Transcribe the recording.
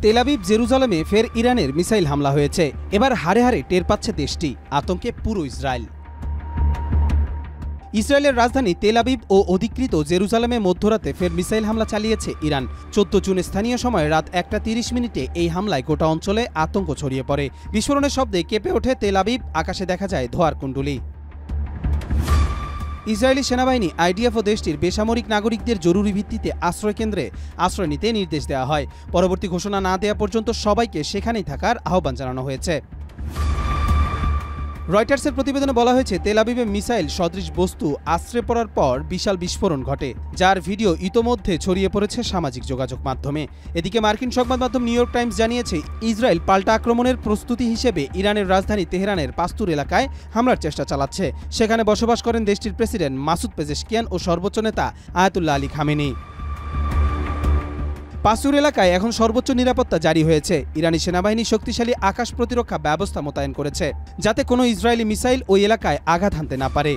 Tel Aviv জেরুজালেমে ফের ইরানের মিসাইল হামলা হয়েছে। এবার হাড়ে হাড়ে টের পাচ্ছে দেশটি, আতঙ্কে পুরো ইসরায়েল। ইসরায়েলের রাজধানী তেল আবিব ও অধিকৃত জেরুজালেমে মধ্যরাতে ফের মিসাইল হামলা চালিয়েছে ইরান। 14 জুন স্থানীয় সময় রাত 1:30 এই হামলায় গোটা অঞ্চলে আতঙ্ক ছড়িয়ে পড়ে। বিস্ফোরণের শব্দে কেঁপে ওঠে তেল আবিব, আকাশে দেখা যায় ধোঁয়ার কুণ্ডলী। ইসরায়েলি সেনাবাহিনী আইডিএফ ও দেশটির বেসামরিক নাগরিকদের জরুরি ভিত্তিতে আশ্রয়কেন্দ্রে আশ্রয় নিতে নির্দেশ দেওয়া হয়। পরবর্তী ঘোষণা না দেওয়া পর্যন্ত সবাইকে সেখানেই থাকার আহ্বান জানানো হয়েছে। রয়টার্সের প্রতিবেদনে বলা হয়েছে, তেল আবিবে মিসাইল সদৃশ বস্তু আছড়ে পড়ার পর বিশাল বিস্ফোরণ ঘটে, যার ভিডিও ইতোমধ্যে ছড়িয়ে পড়েছে সামাজিক যোগাযোগ মাধ্যমে। এদিকে মার্কিন সংবাদ মাধ্যম নিউ ইয়র্ক টাইমস জানিয়েছে, ইসরায়েল পাল্টা আক্রমণের প্রস্তুতি হিসেবে ইরানের রাজধানী তেহরানের পাস্তুর এলাকায় হামলার চেষ্টা চালাচ্ছে। সেখানে বসবাস করেন দেশটির প্রেসিডেন্ট মাসুদ পেজেশকিয়ান ও সর্বোচ্চ নেতা আয়াতুল্লাহ আলী খামেনি। পাস্তুর এলাকায় এখন সর্বোচ্চ নিরাপত্তা জারি হয়েছে। ইরানি সেনাবাহিনী শক্তিশালী আকাশ প্রতিরক্ষা ব্যবস্থা মোতায়েন করেছে, যাতে কোনো ইসরায়েলি মিসাইল ওই এলাকায় আঘাত হানতে না পারে।